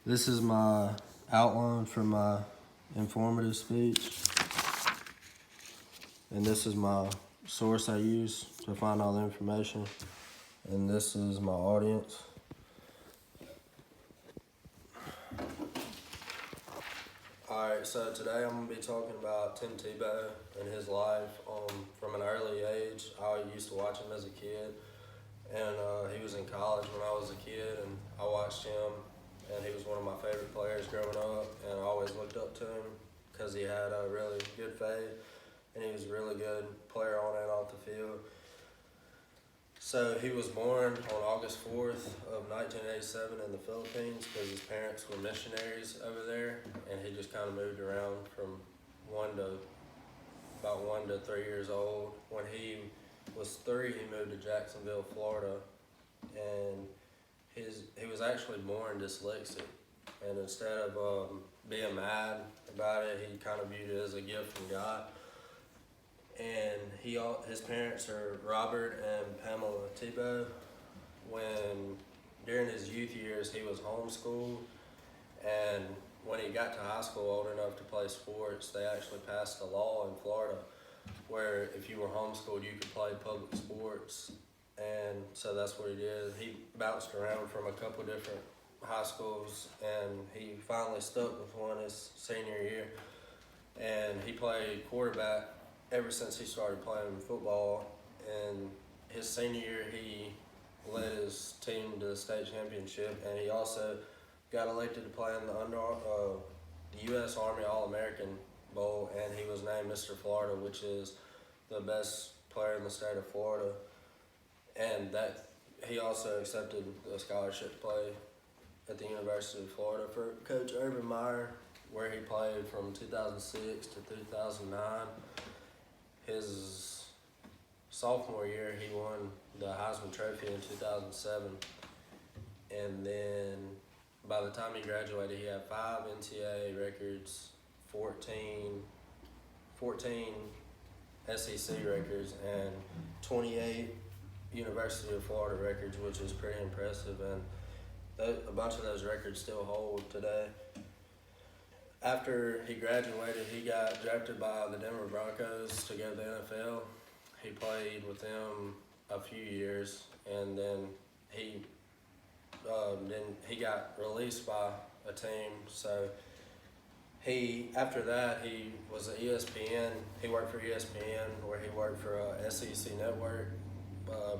This is my outline for my informative speech, and this is my source I use to find all the information, and this is my audience. Alright, so today I'm going to be talking about Tim Tebow and his life. From an early age, I used to watch him as a kid, and he was in college when I was a kid, and I watched him, and he was one of my favorite players growing up, and I always looked up to him because he had a really good faith, and he was a really good player on and off the field. So he was born on August 4th of 1987 in the Philippines because his parents were missionaries over there, and he just kind of moved around from about 1 to 3 years old. When he was 3, he moved to Jacksonville, Florida, and he was actually born dyslexic, and instead of being mad about it, he kind of viewed it as a gift from God. And his parents are Robert and Pamela Tebow. During his youth years, he was homeschooled, and when he got to high school old enough to play sports, they actually passed a law in Florida where if you were homeschooled, you could play public sports. And so that's what he did. He bounced around from a couple different high schools, and he finally stuck with one his senior year. And he played quarterback ever since he started playing football. And his senior year, he led his team to the state championship, and he also got elected to play in the U.S. Army All-American Bowl, and he was named Mr. Florida, which is the best player in the state of Florida. And that he also accepted a scholarship to play at the University of Florida for Coach Urban Meyer, where he played from 2006 to 2009. His sophomore year, he won the Heisman Trophy in 2007. And then by the time he graduated, he had 5 NCAA records, 14 SEC records, and 28 University of Florida records, which is pretty impressive. And a bunch of those records still hold today. After he graduated, he got drafted by the Denver Broncos to go to the NFL. He played with them a few years, and then he got released by a team. So after that, he was at ESPN. He worked for ESPN, where he worked for SEC Network,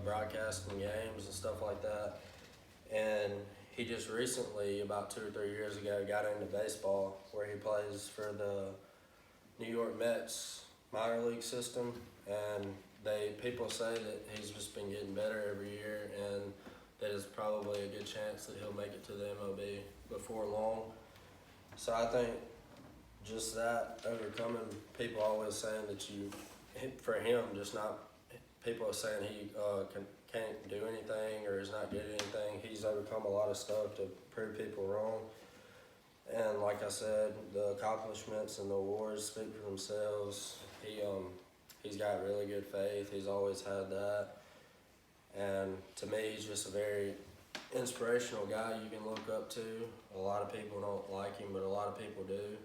broadcasting games and stuff like that. And he just recently, about 2 or 3 years ago, got into baseball, where he plays for the New York Mets minor league system. And people say that he's just been getting better every year, and that there's probably a good chance that he'll make it to the MLB before long. So I think just that, overcoming people always saying that for him, just not people are saying he can't do anything or is not good at anything. He's overcome a lot of stuff to prove people wrong. And like I said, the accomplishments and the awards speak for themselves. He's got really good faith. He's always had that. And to me, he's just a very inspirational guy you can look up to. A lot of people don't like him, but a lot of people do.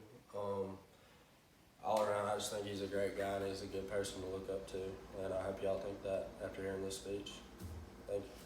All around, I just think he's a great guy, and he's a good person to look up to. And I hope y'all think that after hearing this speech. Thank you.